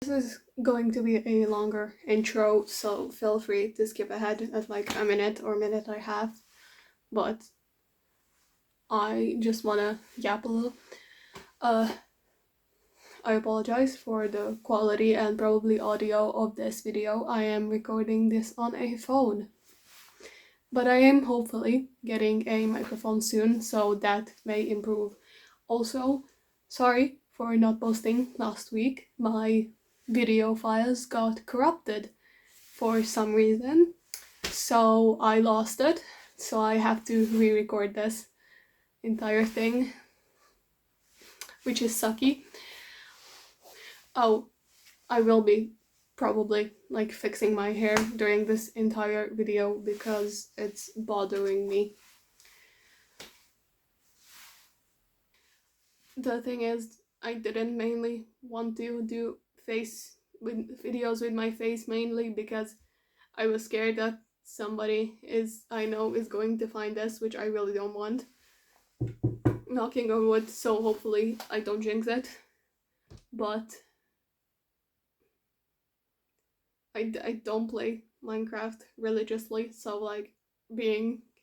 This is going to be a longer intro, so feel free to skip ahead at like a minute or minute and a half, but I just wanna yap a little. I apologize for the quality and probably audio of this video. I am recording this on a phone, but I am hopefully getting a microphone soon, so that may improve. Also, sorry for not posting last week. My video files got corrupted for some reason, so I lost it, so I have to re-record this entire thing, which is sucky. Oh, I will be probably like fixing my hair during this entire video because it's bothering me. The thing is, I didn't mainly want to do videos with my face mainly because I was scared that somebody I know is going to find this, which I really don't want. Knocking on wood, so hopefully I don't jinx it. But I don't play Minecraft religiously, so like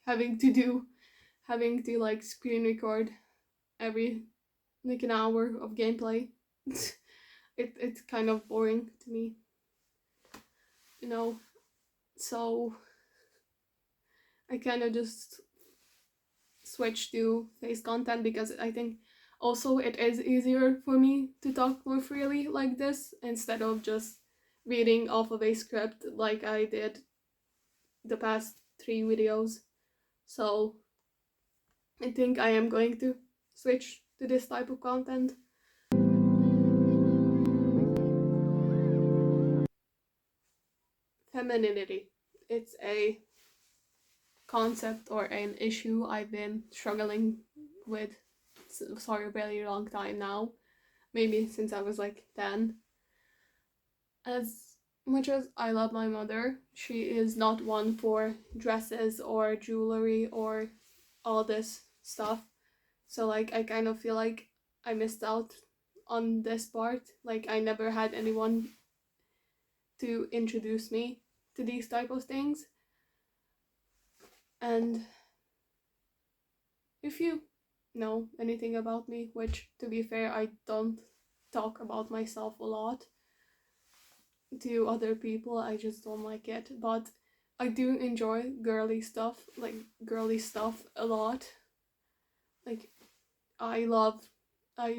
having to like screen record every like an hour of gameplay. It's kind of boring to me, you know. So I kind of just switch to face content because I think also it is easier for me to talk more freely like this instead of just reading off of a script like I did the past 3 videos. So I think I am going to switch to this type of content. Femininity. It's a concept or an issue I've been struggling with for a very long time now. Maybe since I was like 10. As much as I love my mother, she is not one for dresses or jewelry or all this stuff. So like I kind of feel like I missed out on this part. Like I never had anyone to introduce me to these type of things. And if you know anything about me, which to be fair I don't talk about myself a lot to other people, I just don't like it, but I do enjoy girly stuff a lot. Like I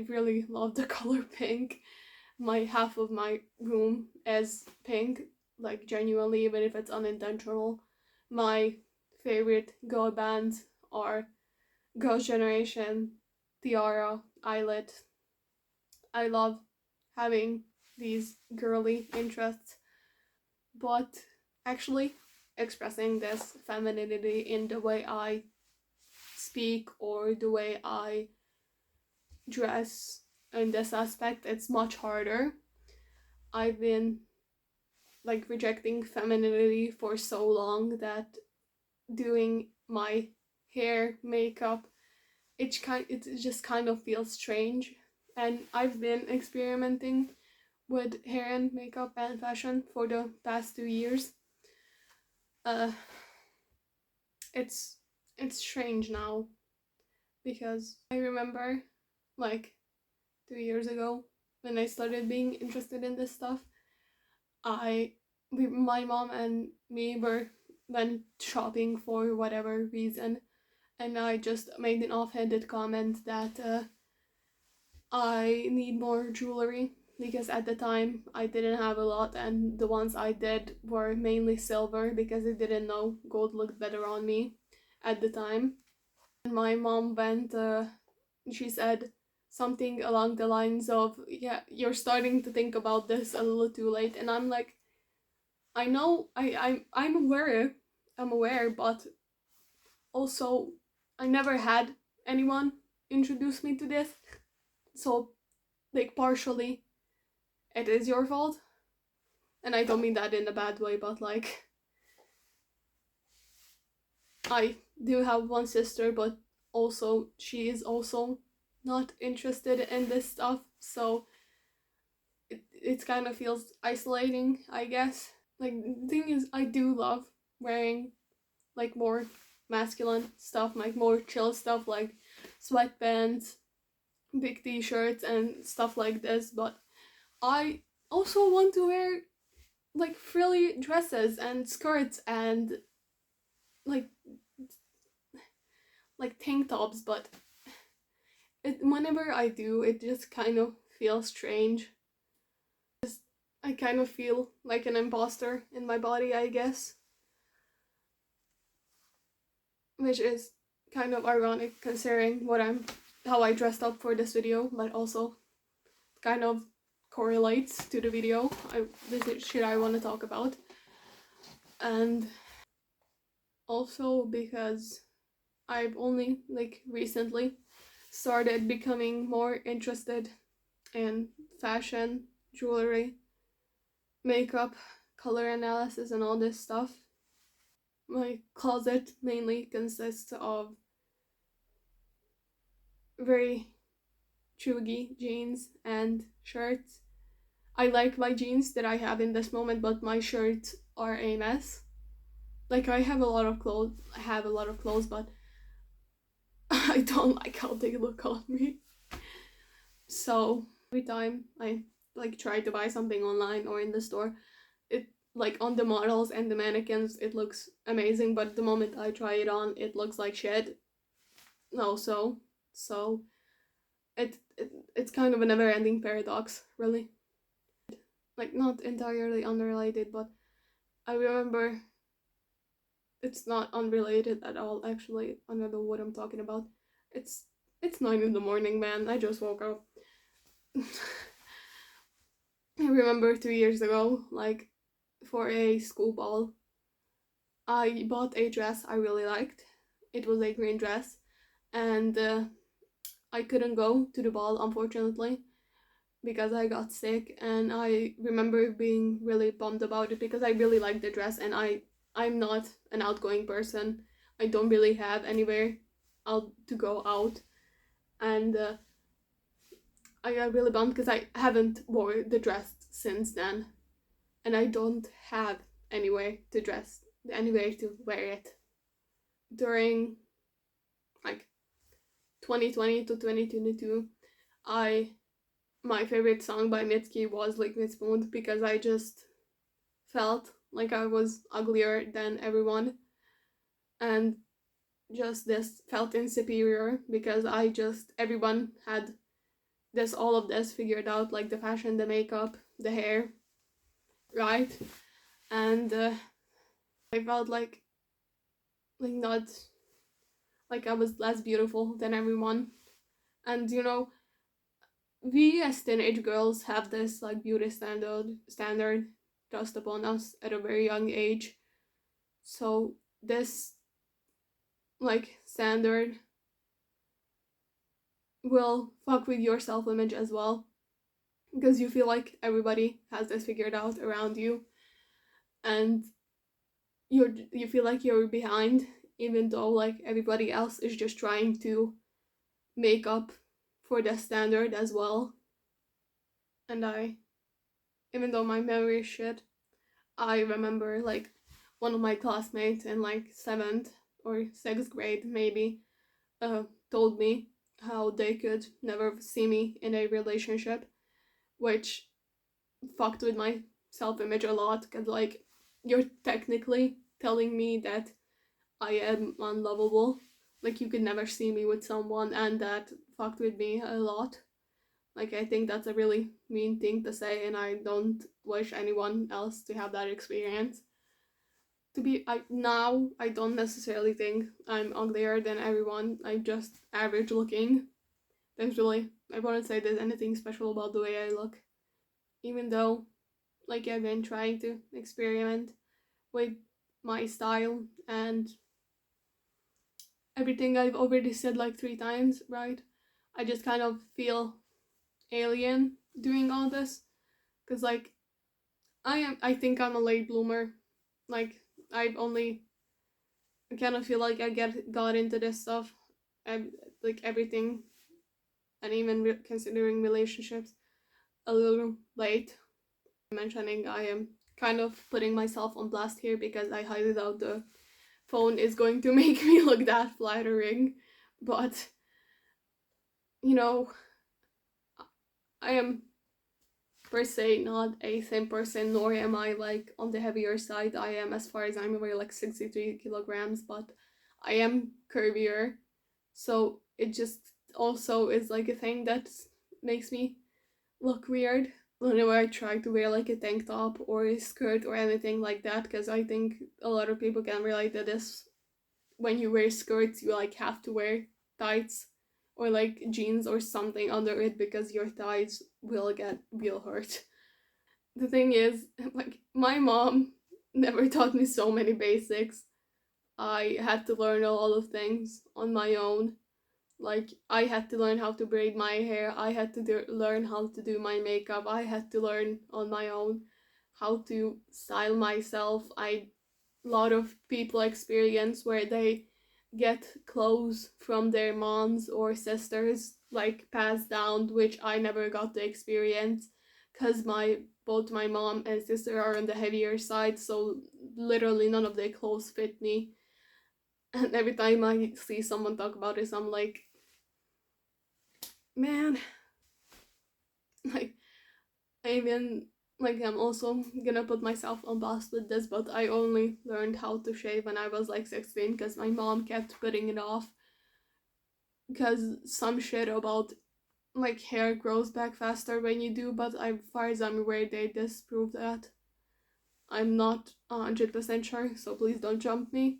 really love the color pink. Half of my room is pink, like genuinely, even if it's unintentional. My favorite girl bands are Girls' Generation, Tiara, Eyelet. I love having these girly interests, but actually expressing this femininity in the way I speak or the way I dress in this aspect, it's much harder. I've been like rejecting femininity for so long that doing my hair, makeup, it just kind of feels strange. And I've been experimenting with hair and makeup and fashion for the past 2 years. Uh, it's strange now because I remember like 2 years ago when I started being interested in this stuff. My mom and me went shopping for whatever reason, and I just made an offhanded comment that I need more jewelry because at the time I didn't have a lot, and the ones I did were mainly silver because I didn't know gold looked better on me at the time. And my mom she said something along the lines of, yeah, you're starting to think about this a little too late. And I'm like, I know, I'm aware, but also I never had anyone introduce me to this, so like partially it is your fault. And I don't mean that in a bad way, but like I do have one sister, but also she is also not interested in this stuff, so it kind of feels isolating, I guess. Like, the thing is, I do love wearing like more masculine stuff, like more chill stuff, like sweatpants, big t-shirts, and stuff like this. But I also want to wear like frilly dresses and skirts and like tank tops. But whenever I do, it just kind of feels strange. I kind of feel like an imposter in my body, I guess, which is kind of ironic considering how I dressed up for this video, but also kind of correlates to the video. This is shit I want to talk about. And also because I've only like recently started becoming more interested in fashion, jewelry, makeup, color analysis, and all this stuff. My closet mainly consists of very chuggy jeans and shirts. I like my jeans that I have in this moment, but my shirts are a mess. Like, I have a lot of clothes, but I don't like how they look on me. So every time I like try to buy something online or in the store, it like on the models and the mannequins it looks amazing, but the moment I try it on it looks like shit. No, so it's kind of a never-ending paradox, really. Like, not entirely unrelated, but I remember, it's not unrelated at all, actually. I don't know what I'm talking about. It's 9 in the morning, man. I just woke up. I remember 2 years ago, like, for a school ball, I bought a dress I really liked. It was a green dress, and I couldn't go to the ball, unfortunately, because I got sick. And I remember being really bummed about it because I really liked the dress, and I'm not an outgoing person. I don't really have anywhere out to go out, and I got really bummed because I haven't wore the dress since then, and I don't have anywhere to wear it. During like 2020 to 2022, my favorite song by Mitski was Liquid Spoon because I just felt like I was uglier than everyone, and just this felt insuperior because everyone had all of this figured out, like the fashion, the makeup, the hair, right? And I felt not like I was less beautiful than everyone. And we as teenage girls have this like beauty standard thrust upon us at a very young age. So this like standard will fuck with your self-image as well, because you feel like everybody has this figured out around you, and you feel like you're behind, even though like everybody else is just trying to make up for the standard as well. And even though my memory is shit, I remember like one of my classmates in like 7th or 6th grade maybe told me how they could never see me in a relationship, which fucked with my self-image a lot, because like you're technically telling me that I am unlovable, like you could never see me with someone, and that fucked with me a lot. Like, I think that's a really mean thing to say, and I don't wish anyone else to have that experience. Now I don't necessarily think I'm uglier than everyone. I'm just average looking. I wouldn't say there's anything special about the way I look. Even though, like, I've been trying to experiment with my style and everything I've already said like 3 times, right? I just kind of feel alien doing all this, because like I think I'm a late bloomer. Like, I kind of feel like I got into this stuff, like everything, and even considering relationships, a little late. Mentioning I am kind of putting myself on blast here because I highly doubt the phone is going to make me look that flattering, but you know, I am per se not a thin person, nor am I like on the heavier side. I am, as far as I'm aware, like 63 kilograms, but I am curvier, so it just also is like a thing that makes me look weird whenever I try to wear like a tank top or a skirt or anything like that, because I think a lot of people can relate to this. When you wear skirts, you like have to wear tights or like jeans or something under it because your thighs will hurt. The thing is, like, my mom never taught me so many basics. I had to learn a lot of things on my own. Like, I had to learn how to braid my hair, I had to learn how to do my makeup, I had to learn on my own how to style myself. A lot of people experience where they get clothes from their moms or sisters, like passed down, which I never got to experience because both my mom and sister are on the heavier side, so literally none of their clothes fit me. And every time I see someone talk about this, I'm like, man, like, I even, like, I'm also gonna put myself on blast with this, but I only learned how to shave when I was like 16 because my mom kept putting it off because some shit about like hair grows back faster when you do, but as far as I'm aware, they disprove that. I'm not 100% sure, so please don't jump me.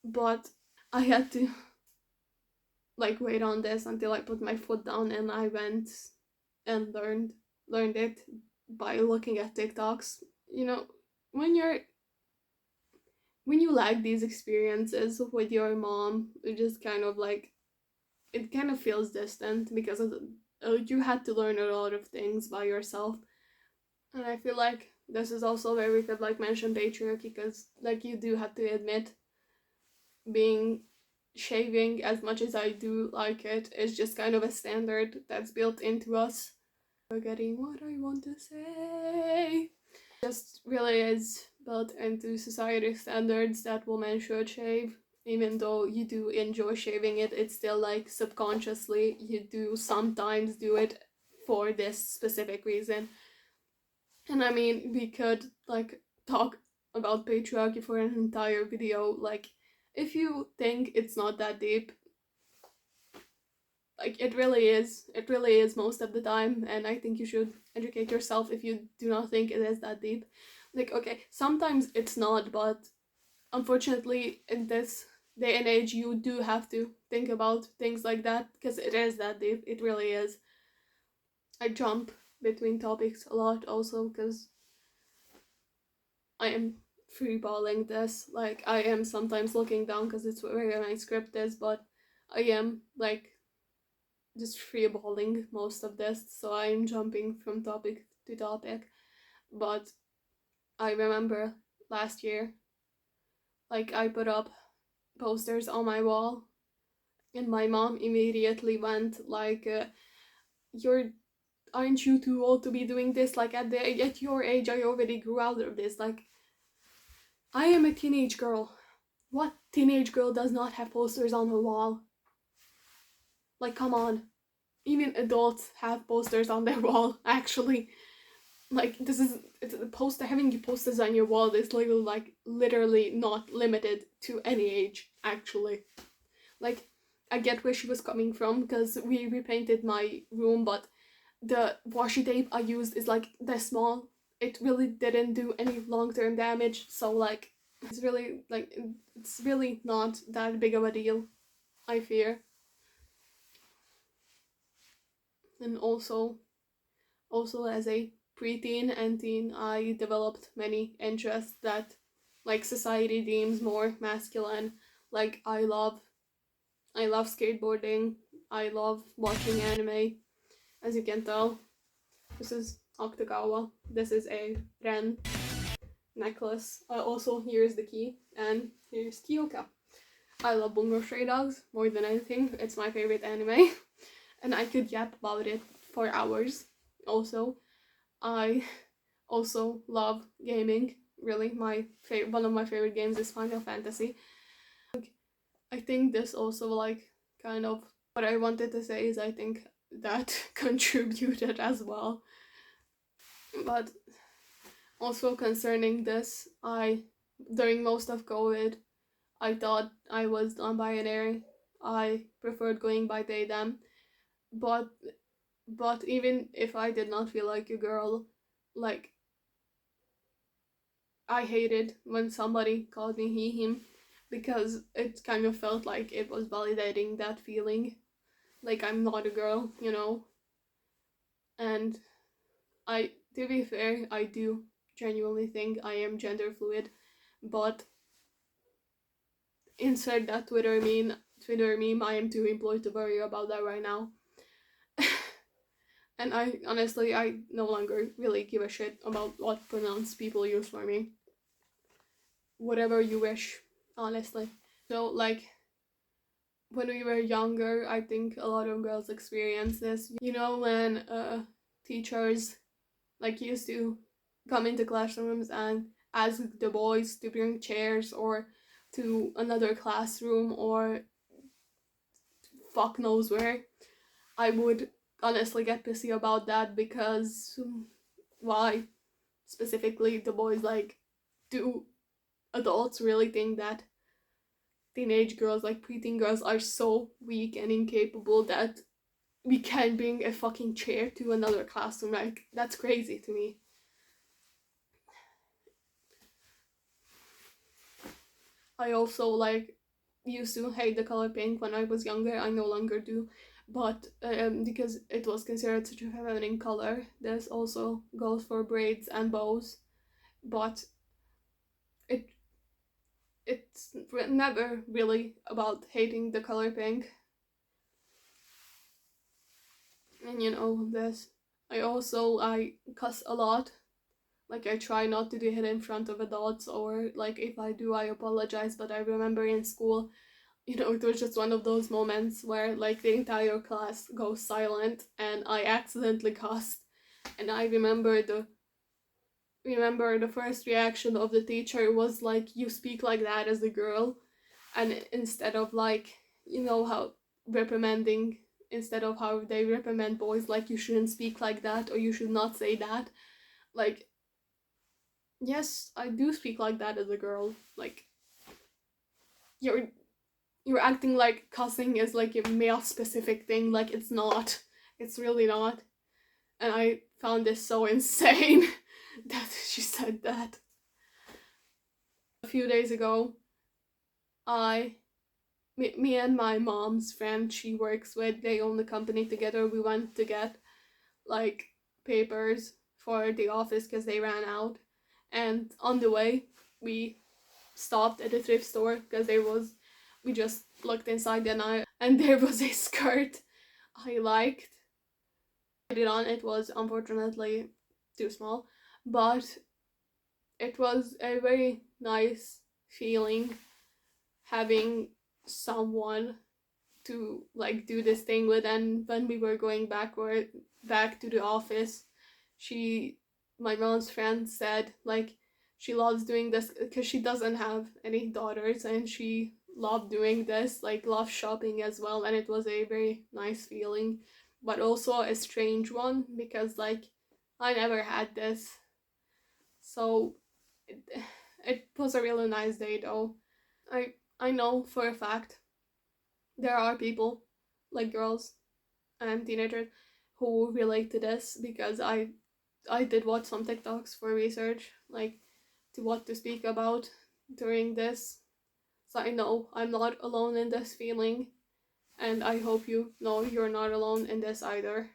But I had to like wait on this until I put my foot down and I went and learned it by looking at TikToks. You know, when you're when you lack these experiences with your mom, it just kind of like it kind of feels distant because you had to learn a lot of things by yourself. And I feel like this is also where we could like mention patriarchy because like you do have to admit being shaving as much as I do like it is just kind of a standard that's built into us. Forgetting what I want to say. Just really is built into society standards that women should shave. Even though you do enjoy shaving it, it's still like subconsciously you do sometimes do it for this specific reason. And I mean, we could like talk about patriarchy for an entire video. Like, if you think it's not that deep, like it really is most of the time, and I think you should educate yourself if you do not think it is that deep. Like, okay, sometimes it's not, but unfortunately in this day and age you do have to think about things like that because it is that deep. It really is. I jump between topics a lot also because I am freeballing this. Like, I am sometimes looking down because it's where my script is, but I am like just freeballing most of this, so I'm jumping from topic to topic. But I remember last year, like, I put up posters on my wall, and my mom immediately went like, "You're aren't you too old to be doing this? Like at your age, I already grew out of this. Like, I am a teenage girl. What teenage girl does not have posters on her wall? Like, come on." Even adults have posters on their wall, actually. Like, this is it's a poster having posters on your wall is literally not limited to any age, actually. Like, I get where she was coming from because we repainted my room, but the washi tape I used is like this small. It really didn't do any long-term damage, so like it's really not that big of a deal, I fear. And also as a preteen and teen, I developed many interests that like society deems more masculine. Like, I love skateboarding, I love watching anime. As you can tell, this is Octogawa. This is a Ren necklace. Also, here's the key, and here's Kyoka. I love Bungo Stray Dogs more than anything. It's my favorite anime, and I could yap about it for hours. Also, I also love gaming. Really, one of my favorite games is Final Fantasy. I think this also like kind of what I wanted to say is I think that contributed as well. But also concerning this, I during most of COVID I thought I was non-binary. I preferred going by they them. But even if I did not feel like a girl, like I hated when somebody called me he him because it kind of felt like it was validating that feeling. Like I'm not a girl, you know? And to be fair, I do genuinely think I am gender fluid, but insert that Twitter meme, I am too employed to worry about that right now. And I honestly, I no longer really give a shit about what pronouns people use for me. Whatever you wish, honestly. So, like, when we were younger, I think a lot of girls experience this. You know, when teachers like used to come into classrooms and ask the boys to bring chairs or to another classroom or fuck knows where. I would honestly get pissy about that because why specifically the boys like do adults really think that teenage girls like preteen girls are so weak and incapable that we can bring a fucking chair to another classroom? Like that's crazy to me. I also like used to hate the color pink when I was younger. I no longer do, but because it was considered such a feminine color. This also goes for braids and bows, but it it's never really about hating the color pink. And you know this. I cuss a lot. Like I try not to do it in front of adults, or like if I do, I apologize. But I remember in school, you know, it was just one of those moments where like the entire class goes silent and I accidentally cussed. And I remember the first reaction of the teacher was like, you speak like that as a girl. And instead of like, you know how reprimanding instead of how they reprimand boys like you shouldn't speak like that or you should not say that, like, yes, I do speak like that as a girl. Like you're you're acting like cussing is like a male specific thing. Like it's not. It's really not. And I found this so insane that she said that. A few days ago, I me and my mom's friend she works with, they own the company together. We went to get like papers for the office because they ran out. And on the way, we stopped at a thrift store because we just looked inside and there was a skirt I liked. I put it on. It was unfortunately too small, but it was a very nice feeling having someone to like do this thing with. And when we were going back to the office, she my mom's friend said like she loves doing this because she doesn't have any daughters and she loved doing this, like love shopping as well. And it was a very nice feeling, but also a strange one because like I never had this. So it, it was a really nice day though. I know for a fact there are people like girls and teenagers who relate to this because I did watch some TikToks for research, like to what to speak about during this. So I know I'm not alone in this feeling, and I hope you know you're not alone in this either.